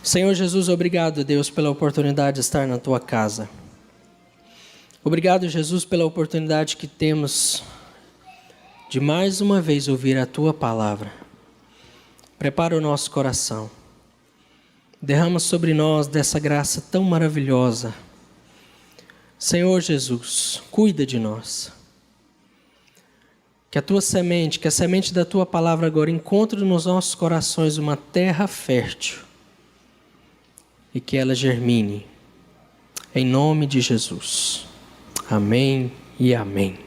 Senhor Jesus, obrigado, Deus, pela oportunidade de estar na Tua casa. Obrigado, Jesus, pela oportunidade que temos de mais uma vez ouvir a Tua palavra. Prepara o nosso coração. Derrama sobre nós dessa graça tão maravilhosa. Senhor Jesus, cuida de nós. Que a Tua semente, que a semente da Tua palavra agora encontre nos nossos corações uma terra fértil e que ela germine. Em nome de Jesus. Amém e amém.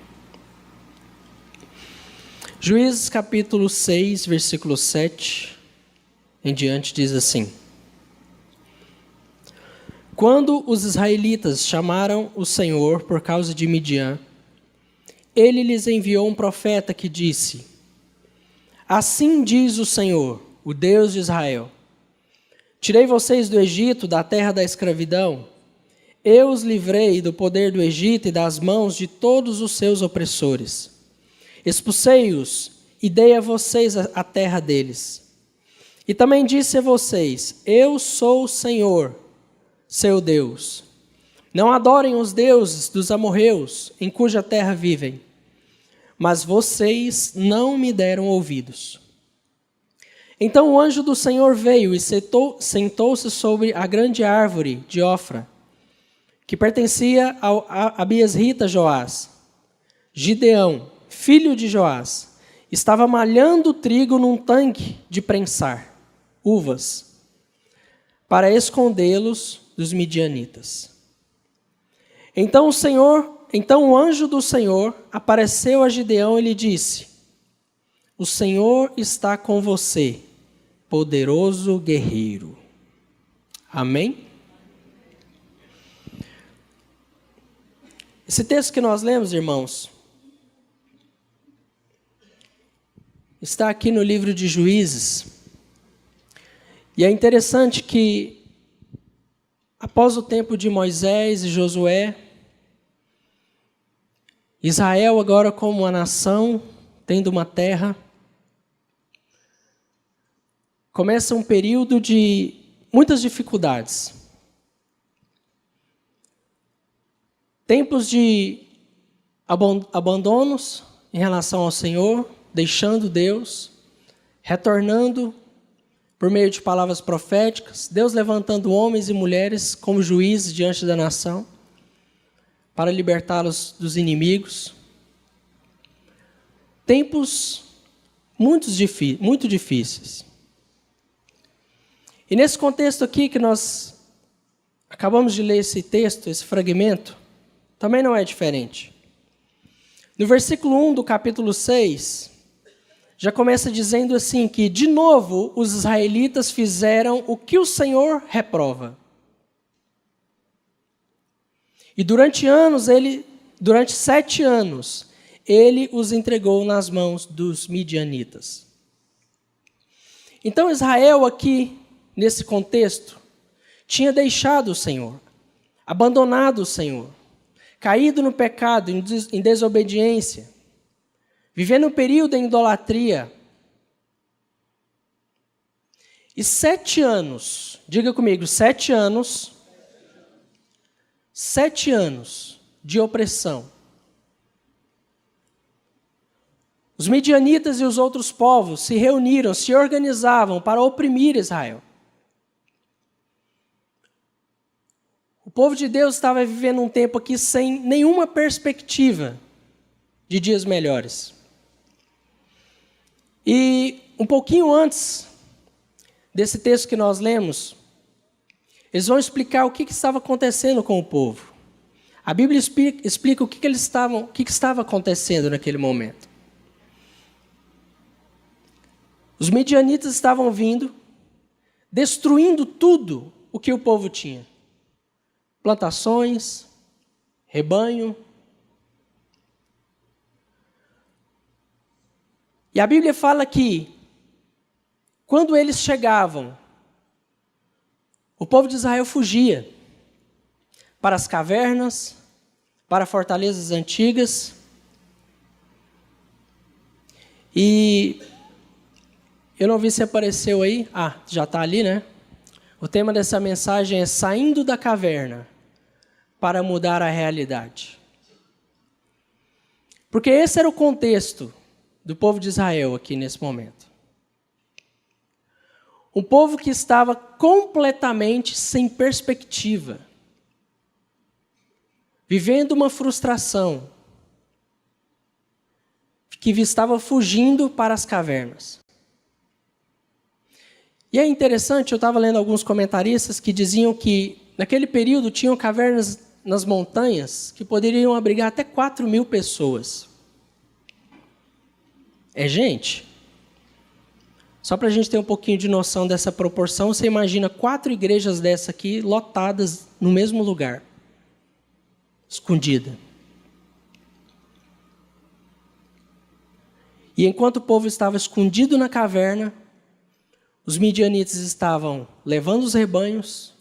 Juízes capítulo 6, versículo 7 em diante diz assim: Quando os israelitas chamaram o Senhor por causa de Midian, ele lhes enviou um profeta que disse: Assim diz o Senhor, o Deus de Israel: Tirei vocês do Egito, da terra da escravidão. Eu os livrei do poder do Egito e das mãos de todos os seus opressores. Expulsei-os e dei a vocês a terra deles. E também disse a vocês: Eu sou o Senhor, seu Deus. Não adorem os deuses dos amorreus, em cuja terra vivem. Mas vocês não me deram ouvidos. Então o anjo do Senhor veio e sentou-se sobre a grande árvore de Ofra, que pertencia ao Abiesrita Joás. Gideão, filho de Joás, estava malhando trigo num tanque de prensar uvas, para escondê-los dos midianitas. Então o anjo do Senhor apareceu a Gideão e lhe disse: O Senhor está com você, poderoso guerreiro. Amém? Esse texto que nós lemos, irmãos, está aqui no livro de Juízes. E é interessante que, após o tempo de Moisés e Josué, Israel agora como uma nação, tendo uma terra, começa um período de muitas dificuldades. Tempos de abandonos em relação ao Senhor, deixando Deus, retornando por meio de palavras proféticas, Deus levantando homens e mulheres como juízes diante da nação, para libertá-los dos inimigos. Tempos muito difíceis. E nesse contexto aqui que nós acabamos de ler esse texto, esse fragmento, também não é diferente. No versículo 1 do capítulo 6, já começa dizendo assim que, de novo, os israelitas fizeram o que o Senhor reprova. E durante 7 anos, ele os entregou nas mãos dos midianitas. Então Israel aqui, nesse contexto, tinha deixado o Senhor, abandonado o Senhor, caído no pecado, em desobediência, vivendo um período em idolatria. E 7 anos, diga comigo, 7 anos, 7 anos de opressão. Os midianitas e os outros povos se reuniram, se organizavam para oprimir Israel. O povo de Deus estava vivendo um tempo aqui sem nenhuma perspectiva de dias melhores. E um pouquinho antes desse texto que nós lemos, eles vão explicar o que estava acontecendo com o povo. A Bíblia explica o que estava acontecendo naquele momento. Os midianitas estavam vindo, destruindo tudo o que o povo tinha. Plantações, rebanho. E a Bíblia fala que, quando eles chegavam, o povo de Israel fugia para as cavernas, para fortalezas antigas. E eu não vi se apareceu aí. Ah, já está ali, né? O tema dessa mensagem é saindo da caverna para mudar a realidade. Porque esse era o contexto do povo de Israel aqui nesse momento. Um povo que estava completamente sem perspectiva, vivendo uma frustração, que estava fugindo para as cavernas. E é interessante, eu estava lendo alguns comentaristas que diziam que naquele período tinham cavernas nas montanhas que poderiam abrigar até 4.000 pessoas. É gente. Só para a gente ter um pouquinho de noção dessa proporção, você imagina 4 igrejas dessa aqui lotadas no mesmo lugar, escondida. E enquanto o povo estava escondido na caverna, os midianitas estavam levando os rebanhos,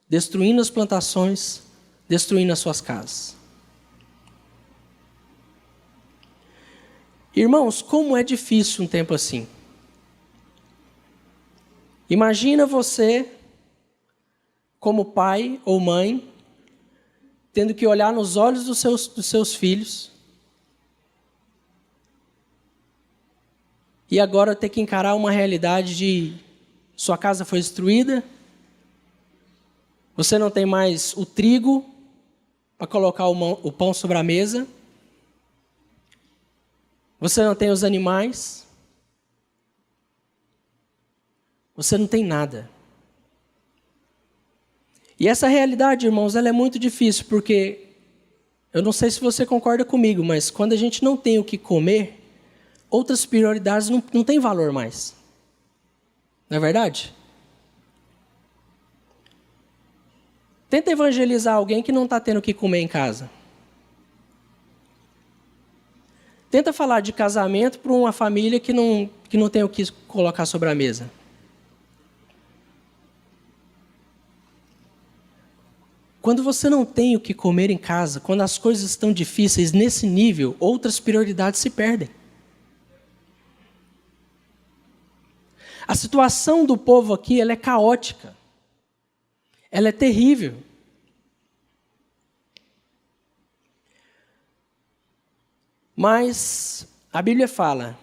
destruindo as plantações, destruindo as suas casas. Irmãos, como é difícil um tempo assim. Imagina você, como pai ou mãe, tendo que olhar nos olhos dos seus filhos e agora ter que encarar uma realidade de sua casa foi destruída, você não tem mais o trigo para colocar o pão sobre a mesa, você não tem os animais, você não tem nada. E essa realidade, irmãos, ela é muito difícil, porque eu não sei se você concorda comigo, mas quando a gente não tem o que comer, outras prioridades não têm valor mais. Não é verdade? Tenta evangelizar alguém que não está tendo o que comer em casa. Tenta falar de casamento para uma família que não tem o que colocar sobre a mesa. Quando você não tem o que comer em casa, quando as coisas estão difíceis nesse nível, outras prioridades se perdem. A situação do povo aqui, ela é caótica. Ela é terrível. Mas a Bíblia fala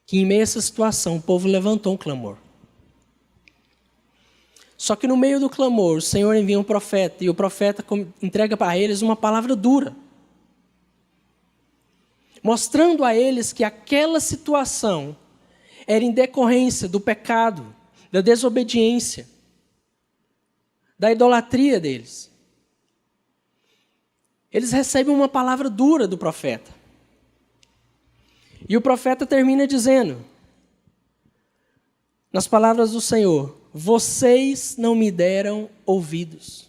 que em meio a essa situação o povo levantou um clamor. Só que no meio do clamor, o Senhor envia um profeta, e o profeta entrega para eles uma palavra dura, mostrando a eles que aquela situação era em decorrência do pecado, da desobediência, da idolatria deles. Eles recebem uma palavra dura do profeta. E o profeta termina dizendo, nas palavras do Senhor, vocês não me deram ouvidos.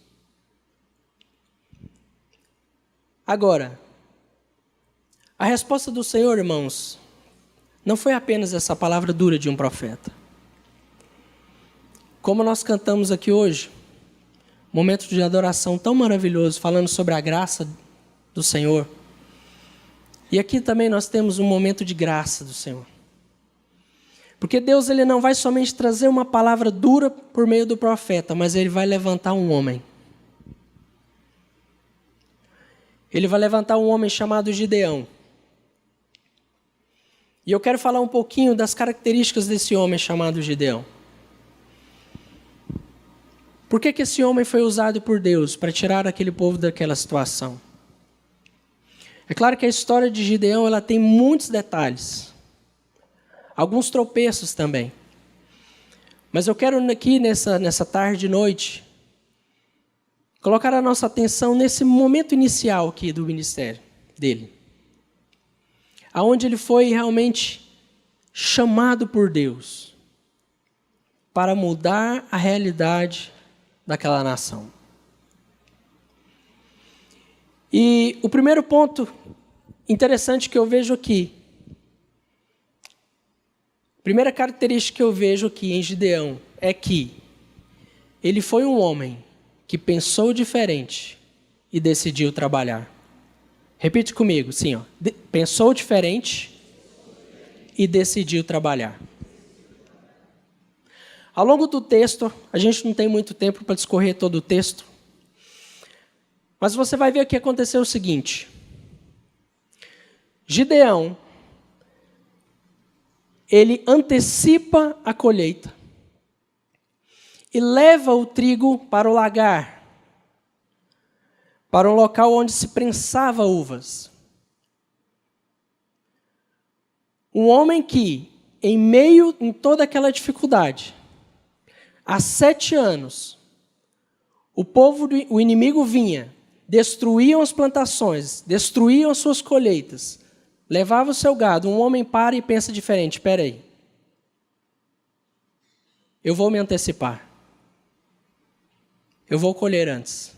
Agora, a resposta do Senhor, irmãos, não foi apenas essa palavra dura de um profeta. Como nós cantamos aqui hoje, momento de adoração tão maravilhoso, falando sobre a graça do Senhor. E aqui também nós temos um momento de graça do Senhor. Porque Deus, ele não vai somente trazer uma palavra dura por meio do profeta, mas ele vai levantar um homem. Ele vai levantar um homem chamado Gideão. E eu quero falar um pouquinho das características desse homem chamado Gideão. Por que esse homem foi usado por Deus para tirar aquele povo daquela situação? É claro que a história de Gideão, ela tem muitos detalhes. Alguns tropeços também. Mas eu quero aqui nessa tarde e noite colocar a nossa atenção nesse momento inicial aqui do ministério dele. Aonde ele foi realmente chamado por Deus para mudar a realidade daquela nação. E o primeiro ponto interessante que eu vejo aqui, a primeira característica que eu vejo aqui em Gideão é que ele foi um homem que pensou diferente e decidiu trabalhar. Repite comigo, sim, ó. Pensou diferente e decidiu trabalhar. Ao longo do texto, a gente não tem muito tempo para discorrer todo o texto, mas você vai ver que aconteceu o seguinte. Gideão, ele antecipa a colheita e leva o trigo para o lagar, para um local onde se prensava uvas. Um homem que, em toda aquela dificuldade, há 7 anos, o inimigo vinha, destruíam as plantações, destruíam as suas colheitas, levava o seu gado. Um homem para e pensa diferente. Espera aí. Eu vou me antecipar. Eu vou colher antes.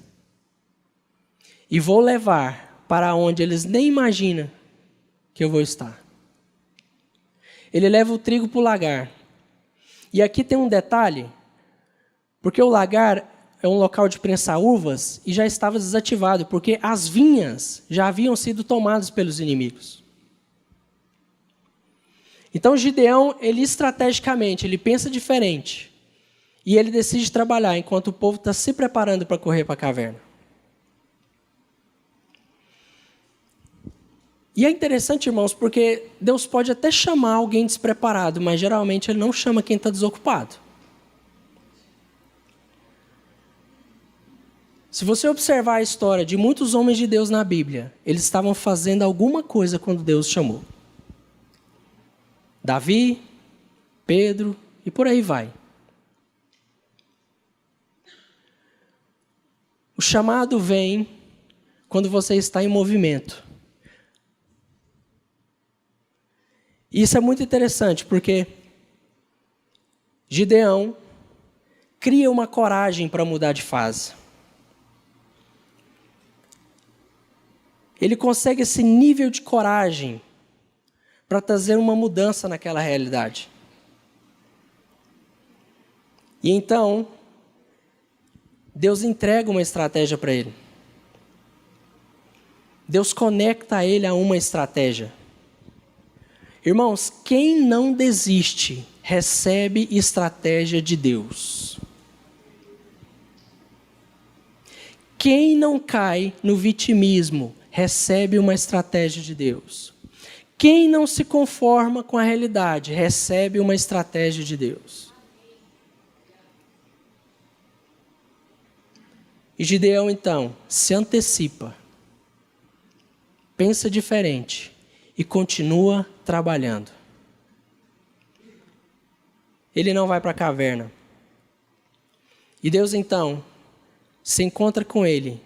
E vou levar para onde eles nem imaginam que eu vou estar. Ele leva o trigo para o lagar. E aqui tem um detalhe, porque o lagar é um local de prensar uvas e já estava desativado, porque as vinhas já haviam sido tomadas pelos inimigos. Então Gideão, ele estrategicamente, ele pensa diferente. E ele decide trabalhar enquanto o povo está se preparando para correr para a caverna. E é interessante, irmãos, porque Deus pode até chamar alguém despreparado, mas geralmente Ele não chama quem está desocupado. Se você observar a história de muitos homens de Deus na Bíblia, eles estavam fazendo alguma coisa quando Deus chamou. Davi, Pedro e por aí vai. O chamado vem quando você está em movimento. E isso é muito interessante, porque Gideão cria uma coragem para mudar de fase. Ele consegue esse nível de coragem para trazer uma mudança naquela realidade. E então, Deus entrega uma estratégia para ele. Deus conecta ele a uma estratégia. Irmãos, quem não desiste, recebe estratégia de Deus. Quem não cai no vitimismo, recebe uma estratégia de Deus. Quem não se conforma com a realidade, recebe uma estratégia de Deus. E Gideão, então, se antecipa, pensa diferente e continua trabalhando. Ele não vai para a caverna. E Deus, então, se encontra com ele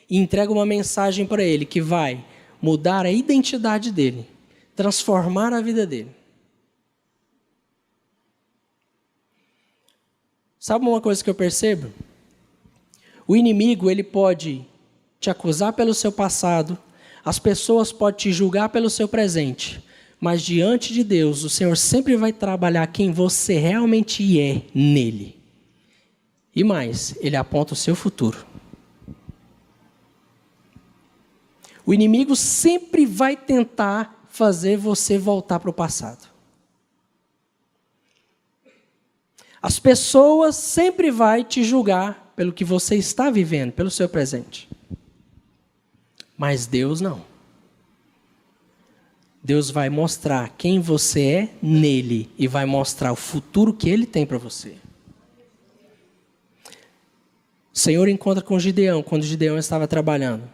e entrega uma mensagem para ele que vai mudar a identidade dele, transformar a vida dele. Sabe uma coisa que eu percebo? O inimigo, ele pode te acusar pelo seu passado, as pessoas podem te julgar pelo seu presente, mas diante de Deus, o Senhor sempre vai trabalhar quem você realmente é nele. E mais, ele aponta o seu futuro. O inimigo sempre vai tentar fazer você voltar para o passado. As pessoas sempre vão te julgar pelo que você está vivendo, pelo seu presente. Mas Deus não. Deus vai mostrar quem você é nele e vai mostrar o futuro que ele tem para você. O Senhor encontra com Gideão quando Gideão estava trabalhando.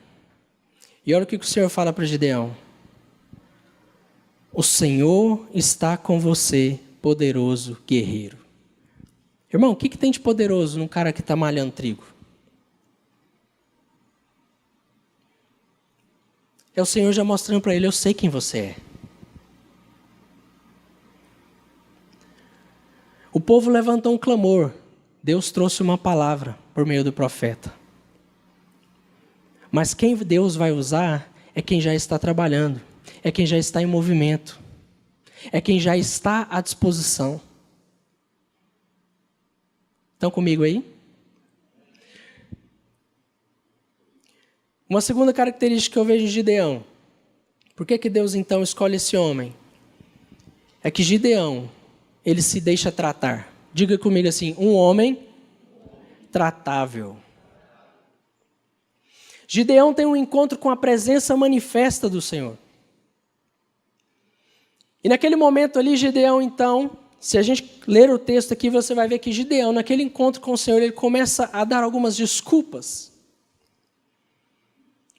E olha o que o Senhor fala para Gideão. O Senhor está com você, poderoso guerreiro. Irmão, o que tem de poderoso num cara que está malhando trigo? É o Senhor já mostrando para ele, eu sei quem você é. O povo levantou um clamor. Deus trouxe uma palavra por meio do profeta. Mas quem Deus vai usar é quem já está trabalhando, é quem já está em movimento, é quem já está à disposição. Estão comigo aí? Uma segunda característica que eu vejo em Gideão. Por que Deus então escolhe esse homem? É que Gideão, ele se deixa tratar Diga comigo assim, um homem tratável. Gideão tem um encontro com a presença manifesta do Senhor. E naquele momento ali, Gideão, então, se a gente ler o texto aqui, você vai ver que Gideão, naquele encontro com o Senhor, ele começa a dar algumas desculpas.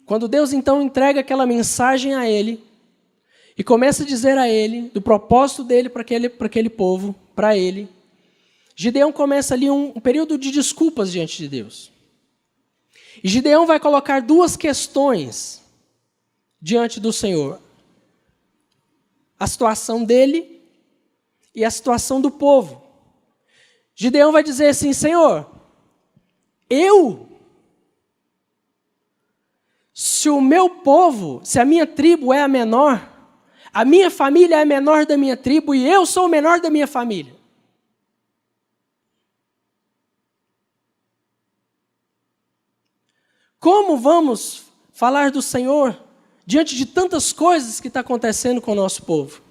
Quando Deus, então, entrega aquela mensagem a ele, e começa a dizer a ele, do propósito dele para aquele povo, para ele, Gideão começa ali um período de desculpas diante de Deus. E Gideão vai colocar duas questões diante do Senhor. A situação dele e a situação do povo. Gideão vai dizer assim, Senhor, se o meu povo, se a minha tribo é a menor, a minha família é a menor da minha tribo e eu sou o menor da minha família. Como vamos falar do Senhor diante de tantas coisas que está acontecendo com o nosso povo?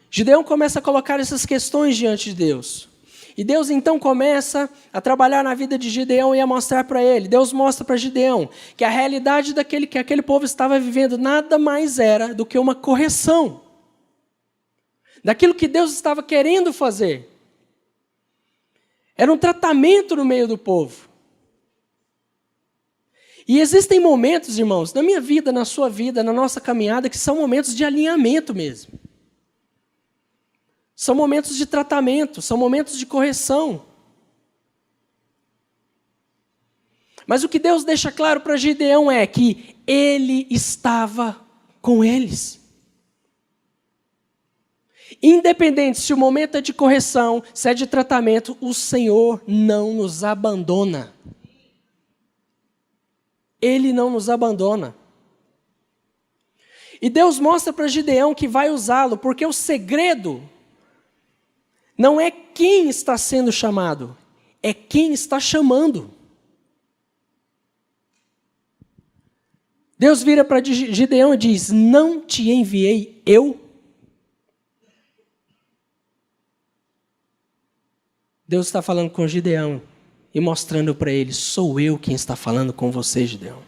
Gideão começa a colocar essas questões diante de Deus. E Deus então começa a trabalhar na vida de Gideão e a mostrar para ele. Deus mostra para Gideão que a realidade que aquele povo estava vivendo nada mais era do que uma correção daquilo que Deus estava querendo fazer. Era um tratamento no meio do povo. E existem momentos, irmãos, na minha vida, na sua vida, na nossa caminhada, que são momentos de alinhamento mesmo. São momentos de tratamento, são momentos de correção. Mas o que Deus deixa claro para Gideão é que ele estava com eles. Independente se o momento é de correção, se é de tratamento, o Senhor não nos abandona. Ele não nos abandona. E Deus mostra para Gideão que vai usá-lo, porque o segredo não é quem está sendo chamado, é quem está chamando. Deus vira para Gideão e diz, não te enviei eu? Deus está falando com Gideão e mostrando para ele, sou eu quem está falando com você, Gideão.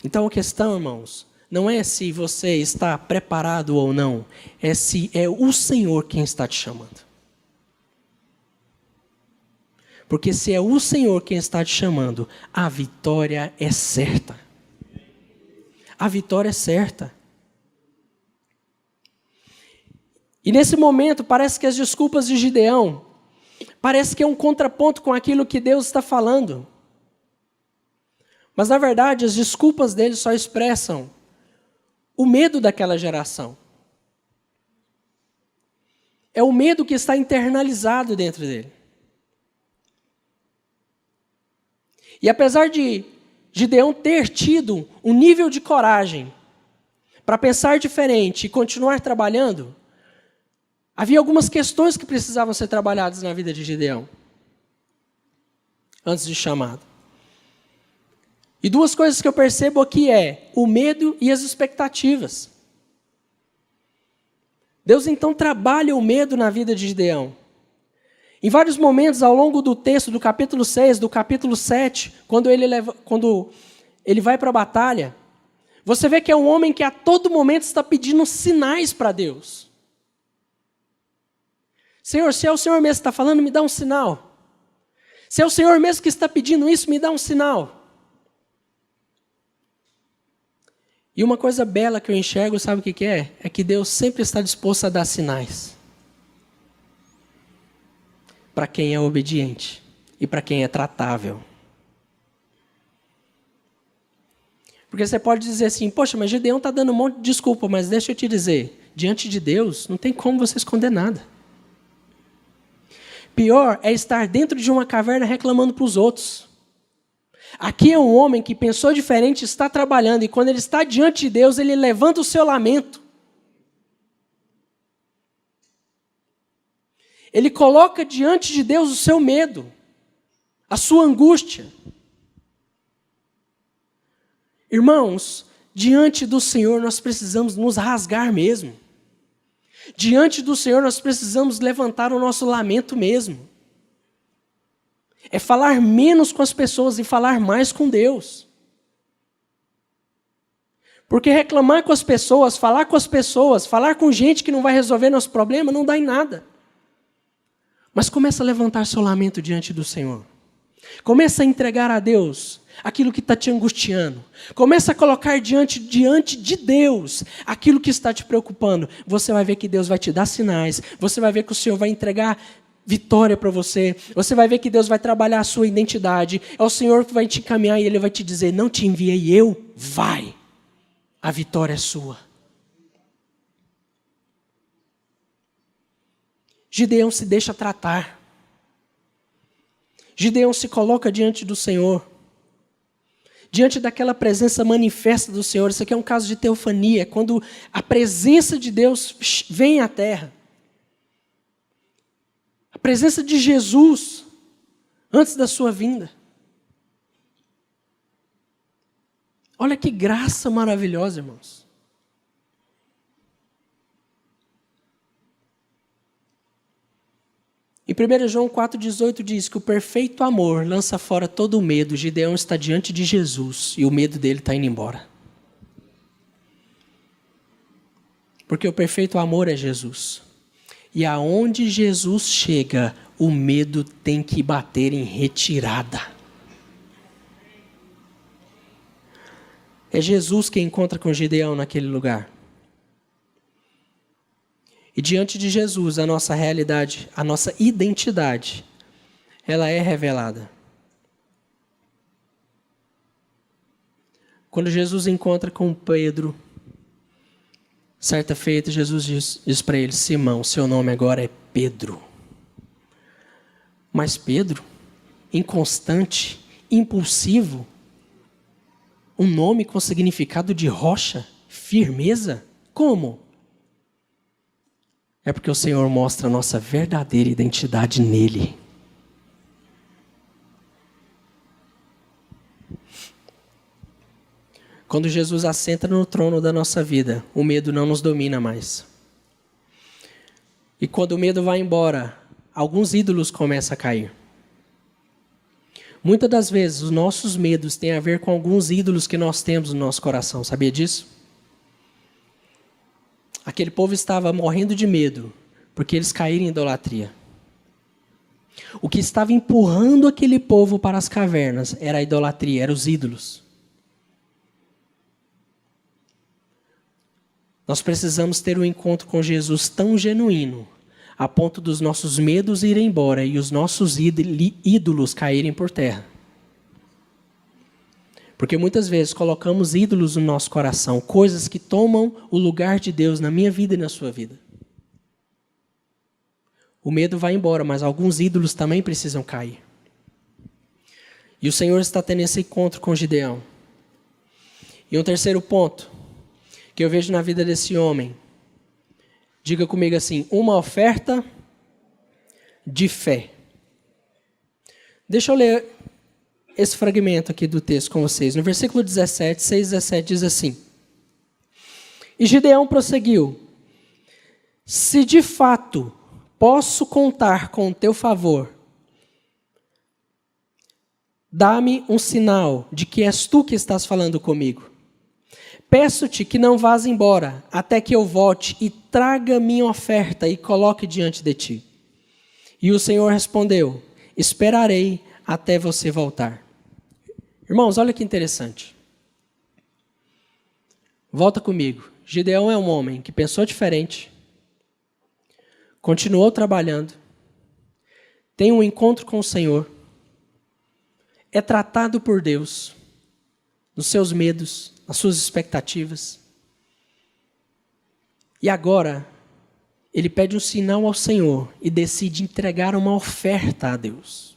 Então a questão, irmãos, não é se você está preparado ou não, é se é o Senhor quem está te chamando. Porque se é o Senhor quem está te chamando, a vitória é certa. A vitória é certa. E nesse momento, parece que as desculpas de Gideão, parece que é um contraponto com aquilo que Deus está falando. Mas, na verdade, as desculpas dele só expressam o medo daquela geração. É o medo que está internalizado dentro dele. E apesar de Gideão ter tido um nível de coragem para pensar diferente e continuar trabalhando, havia algumas questões que precisavam ser trabalhadas na vida de Gideão, antes de chamado. E duas coisas que eu percebo aqui é o medo e as expectativas. Deus então trabalha o medo na vida de Gideão. Em vários momentos ao longo do texto, do capítulo 6, do capítulo 7, quando ele vai para a batalha, você vê que é um homem que a todo momento está pedindo sinais para Deus. Senhor, se é o Senhor mesmo que está falando, me dá um sinal. Se é o Senhor mesmo que está pedindo isso, me dá um sinal. E uma coisa bela que eu enxergo, sabe o que é? É que Deus sempre está disposto a dar sinais. Para quem é obediente e para quem é tratável. Porque você pode dizer assim, poxa, mas Gideão está dando um monte de desculpa, mas deixa eu te dizer, diante de Deus não tem como você esconder nada. Pior é estar dentro de uma caverna reclamando para os outros. Aqui é um homem que pensou diferente, está trabalhando, e quando ele está diante de Deus, ele levanta o seu lamento. Ele coloca diante de Deus o seu medo, a sua angústia. Irmãos, diante do Senhor nós precisamos nos rasgar mesmo. Diante do Senhor nós precisamos levantar o nosso lamento mesmo. É falar menos com as pessoas e falar mais com Deus. Porque reclamar com as pessoas, falar com gente que não vai resolver nosso problema, não dá em nada. Mas começa a levantar seu lamento diante do Senhor. Começa a entregar a Deus aquilo que está te angustiando. Começa a colocar diante de Deus aquilo que está te preocupando. Você vai ver que Deus vai te dar sinais. Você vai ver que o Senhor vai entregar vitória para você. Você vai ver que Deus vai trabalhar a sua identidade. É o Senhor que vai te encaminhar e Ele vai te dizer, não te enviei eu, vai. A vitória é sua. Gideão se deixa tratar. Gideão se coloca diante do Senhor. Diante daquela presença manifesta do Senhor. Isso aqui é um caso de teofania. Quando a presença de Deus vem à terra. A presença de Jesus antes da sua vinda. Olha que graça maravilhosa, irmãos. Em 1 João 4,18 diz que o perfeito amor lança fora todo o medo. Gideão está diante de Jesus e o medo dele está indo embora. Porque o perfeito amor é Jesus. E aonde Jesus chega, o medo tem que bater em retirada. É Jesus quem encontra com Gideão naquele lugar. E diante de Jesus, a nossa realidade, a nossa identidade, ela é revelada. Quando Jesus encontra com Pedro, certa feita, Jesus diz para ele, Simão, seu nome agora é Pedro. Mas Pedro, inconstante, impulsivo, um nome com significado de rocha, firmeza, como? É porque o Senhor mostra a nossa verdadeira identidade nele. Quando Jesus assenta no trono da nossa vida, o medo não nos domina mais. E quando o medo vai embora, alguns ídolos começam a cair. Muitas das vezes, os nossos medos têm a ver com alguns ídolos que nós temos no nosso coração. Sabia disso? Aquele povo estava morrendo de medo, porque eles caíram em idolatria. O que estava empurrando aquele povo para as cavernas era a idolatria, eram os ídolos. Nós precisamos ter um encontro com Jesus tão genuíno, a ponto dos nossos medos irem embora e os nossos ídolos caírem por terra. Porque muitas vezes colocamos ídolos no nosso coração, coisas que tomam o lugar de Deus na minha vida e na sua vida. O medo vai embora, mas alguns ídolos também precisam cair. E o Senhor está tendo esse encontro com Gideão. E um terceiro ponto que eu vejo na vida desse homem, diga comigo assim, uma oferta de fé. Deixa eu ler esse fragmento aqui do texto com vocês. No versículo 17, 6:17 diz assim. E Gideão prosseguiu. Se de fato posso contar com o teu favor, dá-me um sinal de que és tu que estás falando comigo. Peço-te que não vás embora, até que eu volte e traga minha oferta e coloque diante de ti. E o Senhor respondeu, esperarei até você voltar. Irmãos, olha que interessante. Volta comigo. Gideão é um homem que pensou diferente, continuou trabalhando, tem um encontro com o Senhor, é tratado por Deus, nos seus medos, nas suas expectativas. E agora, ele pede um sinal ao Senhor e decide entregar uma oferta a Deus.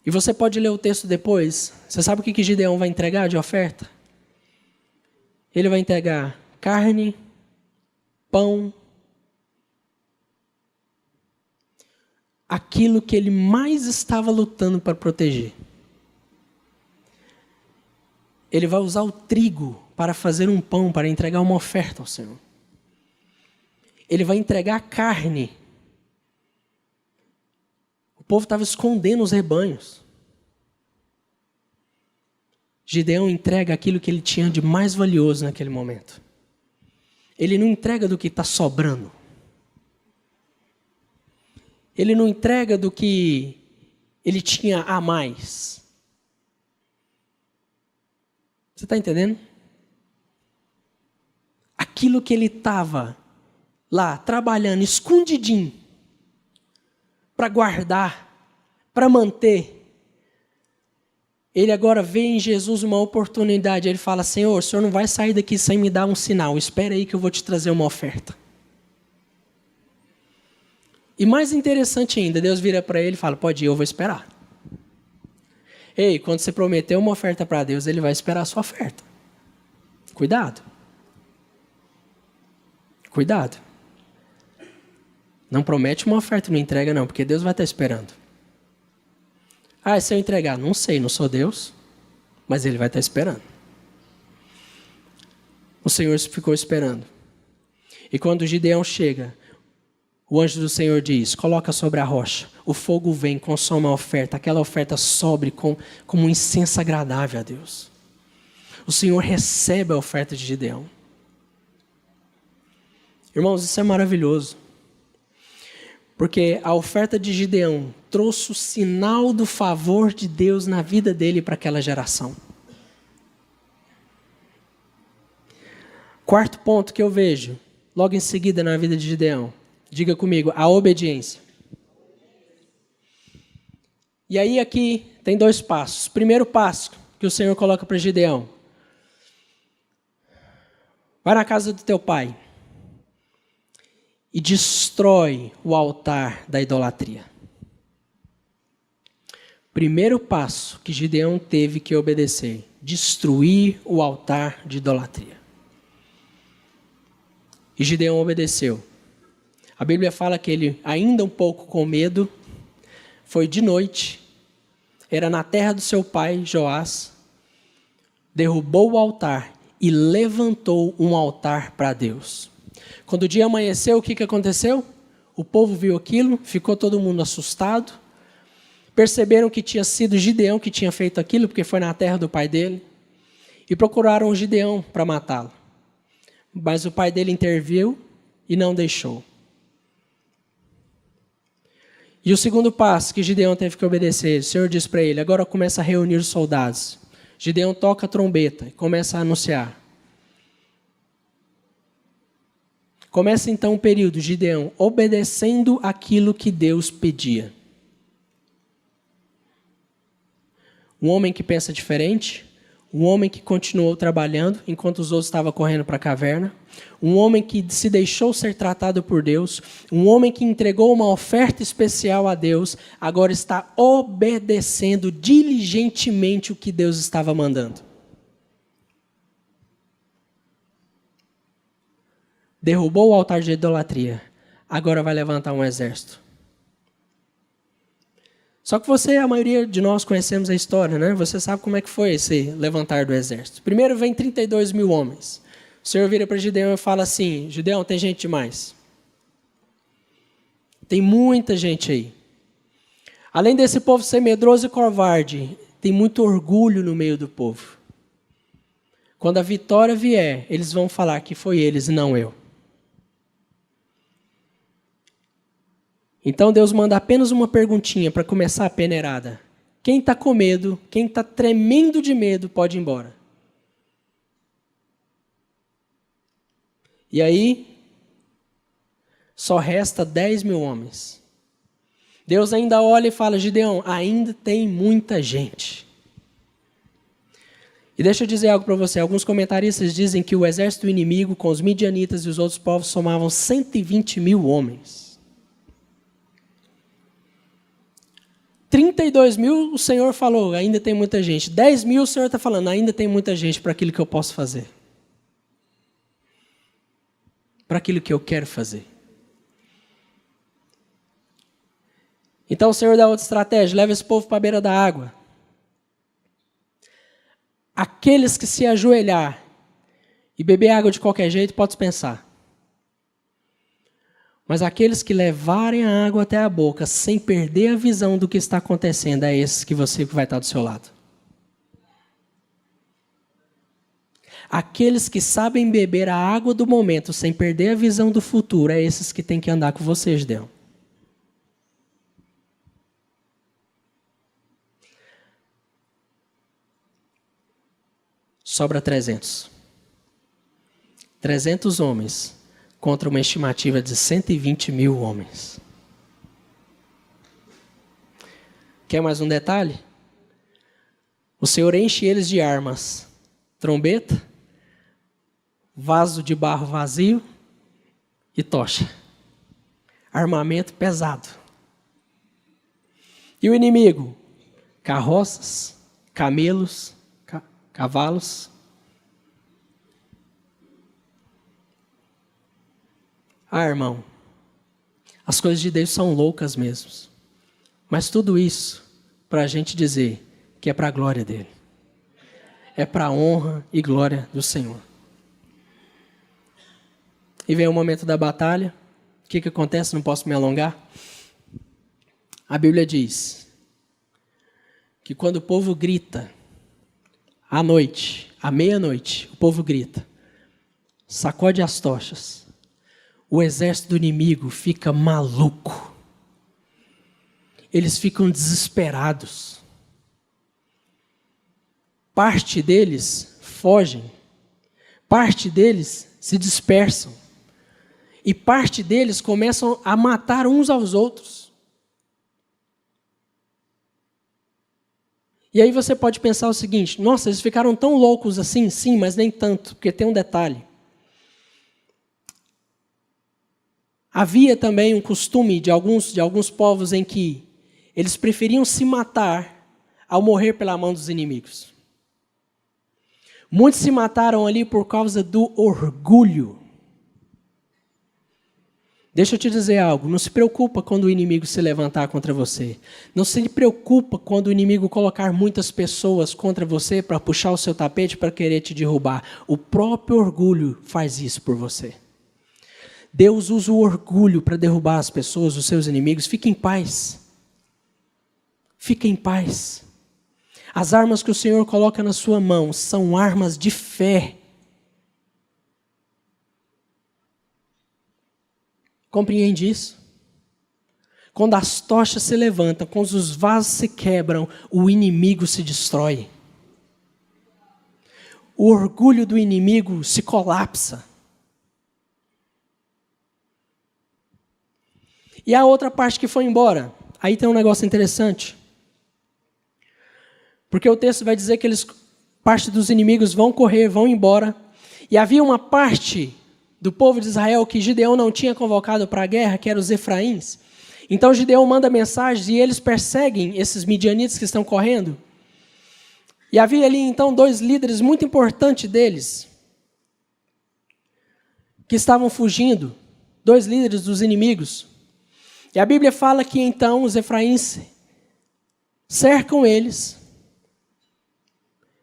E você pode ler o texto depois. Você sabe o que Gideão vai entregar de oferta? Ele vai entregar carne, pão, aquilo que ele mais estava lutando para proteger. ele vai usar o trigo para fazer um pão, para entregar uma oferta ao Senhor. Ele vai entregar carne. O povo estava escondendo os rebanhos. Gideão entrega aquilo que ele tinha de mais valioso naquele momento. Ele não entrega do que está sobrando. Ele não entrega do que ele tinha a mais. Você está entendendo? Aquilo que ele estava lá trabalhando, escondidinho, para guardar, para manter. Ele agora vê em Jesus uma oportunidade. Ele fala: Senhor, o Senhor não vai sair daqui sem me dar um sinal. Espera aí que eu vou te trazer uma oferta. E mais interessante ainda, Deus vira para ele e fala: pode ir, eu vou esperar. Ei, quando você prometeu uma oferta para Deus, Ele vai esperar a sua oferta. Cuidado. Cuidado. Não promete uma oferta e não entrega não, porque Deus vai estar esperando. Ah, se eu entregar? Não sei, não sou Deus, mas Ele vai estar esperando. O Senhor ficou esperando. E quando Gideão chega, o anjo do Senhor diz: coloca sobre a rocha. O fogo vem, consome a oferta. Aquela oferta sobe como um incenso agradável a Deus. O Senhor recebe a oferta de Gideão. Irmãos, isso é maravilhoso. Porque a oferta de Gideão trouxe o sinal do favor de Deus na vida dele para aquela geração. Quarto ponto que eu vejo, logo em seguida na vida de Gideão. Diga comigo: a obediência. E aí aqui tem 2 passos. Primeiro passo que o Senhor coloca para Gideão: vai na casa do teu pai e destrói o altar da idolatria. Primeiro passo que Gideão teve que obedecer: destruir o altar de idolatria. E Gideão obedeceu. A Bíblia fala que ele, ainda um pouco com medo, foi de noite, era na terra do seu pai, Joás, derrubou o altar e levantou um altar para Deus. Quando o dia amanheceu, o que aconteceu? O povo viu aquilo, ficou todo mundo assustado, perceberam que tinha sido Gideão que tinha feito aquilo, porque foi na terra do pai dele, e procuraram o Gideão para matá-lo. Mas o pai dele interviu e não deixou. E o segundo passo que Gideão teve que obedecer, o Senhor disse para ele: agora começa a reunir os soldados. Gideão toca a trombeta e começa a anunciar. Começa então o período, Gideão obedecendo aquilo que Deus pedia. Um homem que pensa diferente, um homem que continuou trabalhando enquanto os outros estavam correndo para a caverna, um homem que se deixou ser tratado por Deus, um homem que entregou uma oferta especial a Deus, agora está obedecendo diligentemente o que Deus estava mandando. Derrubou o altar de idolatria, agora vai levantar um exército. Só que a maioria de nós conhecemos a história, né? Você sabe como é que foi esse levantar do exército. Primeiro vem 32 mil homens. O Senhor vira para Gideão e fala assim: Gideão, tem gente demais. Tem muita gente aí. Além desse povo ser medroso e covarde, tem muito orgulho no meio do povo. Quando a vitória vier, eles vão falar que foi eles e não eu. Então Deus manda apenas uma perguntinha para começar a peneirada. Quem está com medo, quem está tremendo de medo, pode ir embora. E aí, só resta 10 mil homens. Deus ainda olha e fala: Gideão, ainda tem muita gente. E deixa eu dizer algo para você. Alguns comentaristas dizem que o exército inimigo, com os midianitas e os outros povos, somavam 120 mil homens. 32 mil, o Senhor falou, ainda tem muita gente. 10 mil, o Senhor está falando, ainda tem muita gente para aquilo que eu posso fazer. Para aquilo que eu quero fazer. Então o Senhor dá outra estratégia, leva esse povo para a beira da água. Aqueles que se ajoelhar e beber água de qualquer jeito, pode dispensar. Mas aqueles que levarem a água até a boca, sem perder a visão do que está acontecendo, é esses que você vai estar do seu lado. Aqueles que sabem beber a água do momento, sem perder a visão do futuro, é esses que têm que andar com você, Gideão. Sobra 300. 300 homens contra uma estimativa de 120 mil homens. Quer mais um detalhe? O Senhor enche eles de armas. Trombeta, vaso de barro vazio e tocha. Armamento pesado. E o inimigo? Carroças, camelos, cavalos. Irmão, as coisas de Deus são loucas mesmo. Mas tudo isso para a gente dizer que é para a glória dele. É para a honra e glória do Senhor. E vem o momento da batalha. O que acontece? Não posso me alongar. A Bíblia diz que quando o povo grita, à noite, à meia-noite, o povo grita, sacode as tochas. O exército do inimigo fica maluco. Eles ficam desesperados. Parte deles fogem. Parte deles se dispersam. E parte deles começam a matar uns aos outros. E aí você pode pensar o seguinte: nossa, eles ficaram tão loucos assim? Sim, mas nem tanto, porque tem um detalhe. Havia também um costume de alguns povos em que eles preferiam se matar ao morrer pela mão dos inimigos. Muitos se mataram ali por causa do orgulho. Deixa eu te dizer algo, não se preocupa quando o inimigo se levantar contra você. Não se preocupa quando o inimigo colocar muitas pessoas contra você para puxar o seu tapete para querer te derrubar. O próprio orgulho faz isso por você. Deus usa o orgulho para derrubar as pessoas, os seus inimigos. Fique em paz. Fique em paz. As armas que o Senhor coloca na sua mão são armas de fé. Compreende isso? Quando as tochas se levantam, quando os vasos se quebram, o inimigo se destrói. O orgulho do inimigo se colapsa. E a outra parte que foi embora, aí tem um negócio interessante. Porque o texto vai dizer que parte dos inimigos vão correr, vão embora. E havia uma parte do povo de Israel que Gideão não tinha convocado para a guerra, que eram os Efraíns. Então Gideão manda mensagens e eles perseguem esses midianitas que estão correndo. E havia ali então 2 líderes muito importantes deles, que estavam fugindo, 2 líderes dos inimigos. E a Bíblia fala que então os Efraíns cercam eles,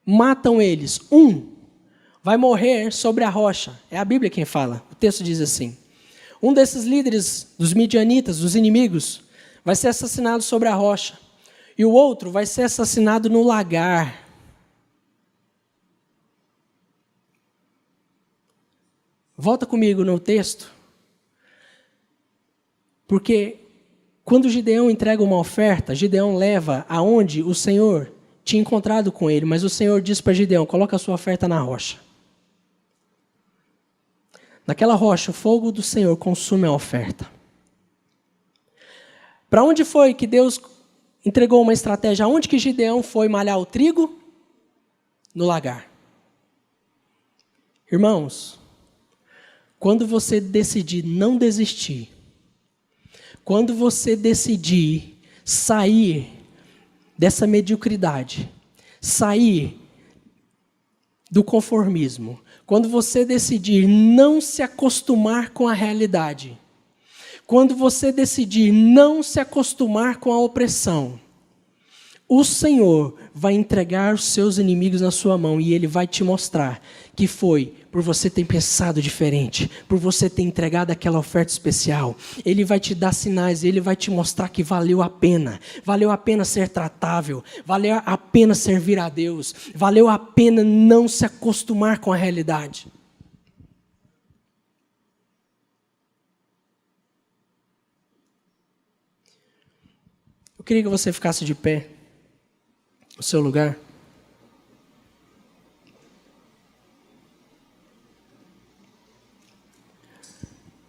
matam eles. Um vai morrer sobre a rocha. É a Bíblia quem fala. O texto diz assim: um desses líderes dos midianitas, dos inimigos, vai ser assassinado sobre a rocha. E o outro vai ser assassinado no lagar. Volta comigo no texto. Porque quando Gideão entrega uma oferta, Gideão leva aonde o Senhor tinha encontrado com ele, mas o Senhor disse para Gideão: coloca a sua oferta na rocha. Naquela rocha, o fogo do Senhor consome a oferta. Para onde foi que Deus entregou uma estratégia? Aonde que Gideão foi malhar o trigo? No lagar. Irmãos, quando você decidir não desistir, quando você decidir sair dessa mediocridade, sair do conformismo, quando você decidir não se acostumar com a realidade, quando você decidir não se acostumar com a opressão, o Senhor vai entregar os seus inimigos na sua mão e Ele vai te mostrar que foi por você ter pensado diferente, por você ter entregado aquela oferta especial. Ele vai te dar sinais, Ele vai te mostrar que valeu a pena ser tratável, valeu a pena servir a Deus, valeu a pena não se acostumar com a realidade. Eu queria que você ficasse de pé no seu lugar.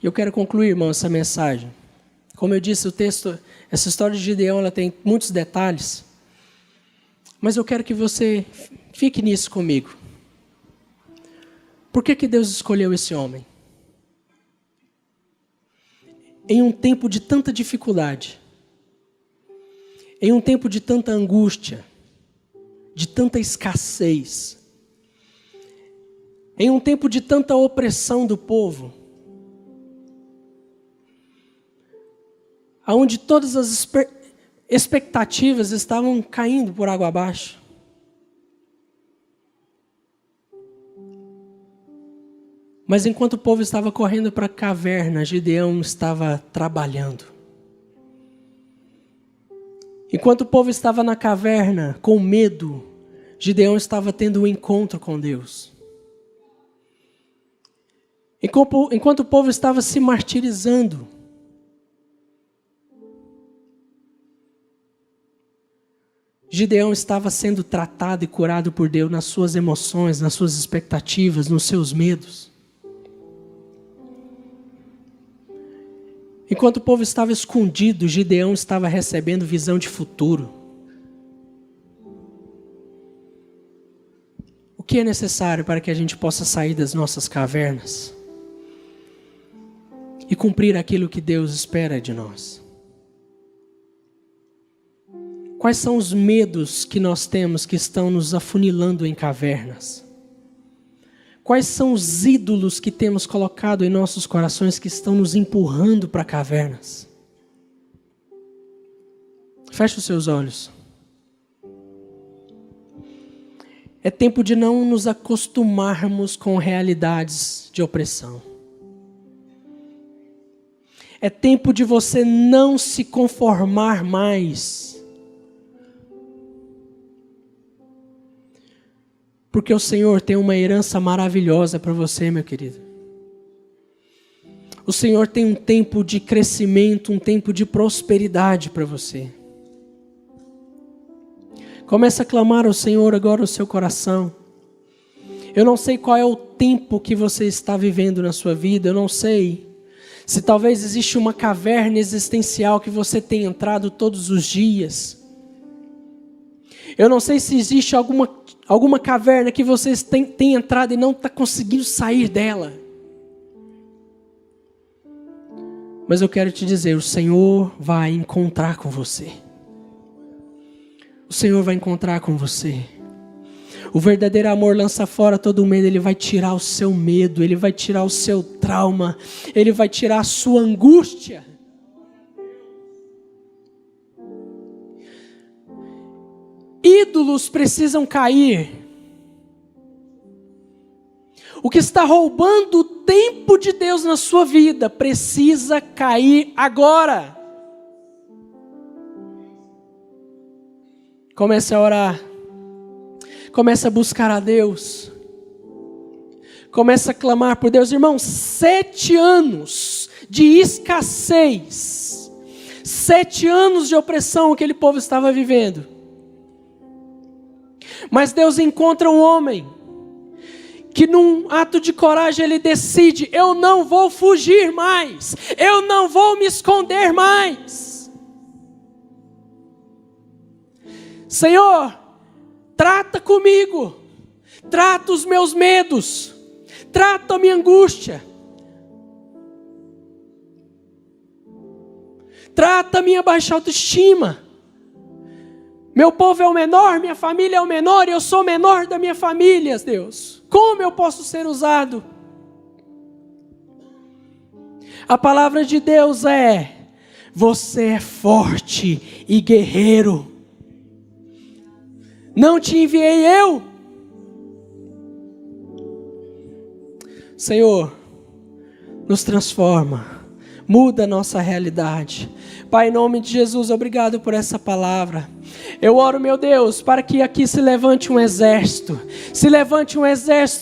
Eu quero concluir, irmão, essa mensagem. Como eu disse, o texto, essa história de Gideão, ela tem muitos detalhes. Mas eu quero que você fique nisso comigo. Por que Deus escolheu esse homem? Em um tempo de tanta dificuldade, em um tempo de tanta angústia, de tanta escassez, em um tempo de tanta opressão do povo, onde todas as expectativas estavam caindo por água abaixo. Mas enquanto o povo estava correndo para a caverna, Gideão estava trabalhando. Enquanto o povo estava na caverna com medo, Gideão estava tendo um encontro com Deus. Enquanto o povo estava se martirizando, Gideão estava sendo tratado e curado por Deus nas suas emoções, nas suas expectativas, nos seus medos. Enquanto o povo estava escondido, Gideão estava recebendo visão de futuro. O que é necessário para que a gente possa sair das nossas cavernas e cumprir aquilo que Deus espera de nós? Quais são os medos que nós temos que estão nos afunilando em cavernas? Quais são os ídolos que temos colocado em nossos corações que estão nos empurrando para cavernas? Feche os seus olhos. É tempo de não nos acostumarmos com realidades de opressão. É tempo de você não se conformar mais. Porque o Senhor tem uma herança maravilhosa para você, meu querido. O Senhor tem um tempo de crescimento, um tempo de prosperidade para você. Comece a clamar ao Senhor agora no seu coração. Eu não sei qual é o tempo que você está vivendo na sua vida, eu não sei se talvez existe uma caverna existencial que você tem entrado todos os dias. Eu não sei se existe alguma caverna que vocês têm entrado e não está conseguindo sair dela. Mas eu quero te dizer, o Senhor vai encontrar com você. O Senhor vai encontrar com você. O verdadeiro amor lança fora todo medo. Ele vai tirar o seu medo, Ele vai tirar o seu trauma, Ele vai tirar a sua angústia. Ídolos precisam cair. O que está roubando o tempo de Deus na sua vida precisa cair agora. Comece a orar. Comece a buscar a Deus. Comece a clamar por Deus. Irmão, 7 anos de escassez. 7 anos de opressão que aquele povo estava vivendo. Mas Deus encontra um homem que num ato de coragem ele decide: eu não vou fugir mais, eu não vou me esconder mais. Senhor, trata comigo, trata os meus medos, trata a minha angústia, trata a minha baixa autoestima. Meu povo é o menor, minha família é o menor, e eu sou o menor da minha família, Deus. Como eu posso ser usado? A palavra de Deus é: você é forte e guerreiro. Não te enviei eu? Senhor, nos transforma, muda a nossa realidade. Pai, em nome de Jesus, obrigado por essa palavra. Eu oro, meu Deus, para que aqui se levante um exército,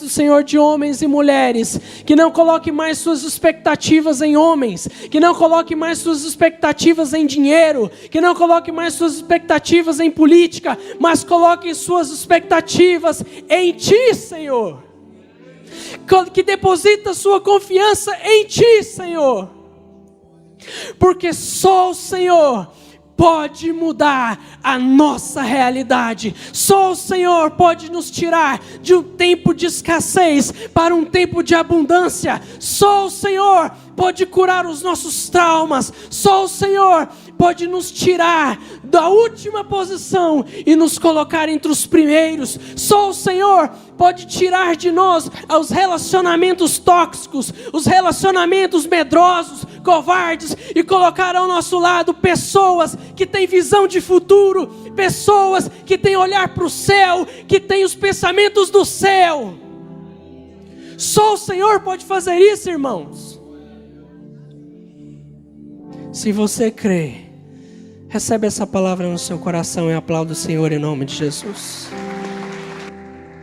Senhor, de homens e mulheres, que não coloque mais suas expectativas em homens, que não coloque mais suas expectativas em dinheiro, que não coloque mais suas expectativas em política, mas coloque suas expectativas em Ti, Senhor, que deposita sua confiança em Ti, Senhor, porque só o Senhor pode mudar a nossa realidade. Só o Senhor pode nos tirar de um tempo de escassez para um tempo de abundância. Só o Senhor pode curar os nossos traumas. Só o Senhor pode nos tirar da última posição e nos colocar entre os primeiros. Só o Senhor pode tirar de nós os relacionamentos tóxicos, os relacionamentos medrosos, covardes, e colocar ao nosso lado pessoas que têm visão de futuro, pessoas que têm olhar para o céu, que têm os pensamentos do céu. Só o Senhor pode fazer isso, irmãos. Se você crê, recebe essa palavra no seu coração e aplauda o Senhor em nome de Jesus.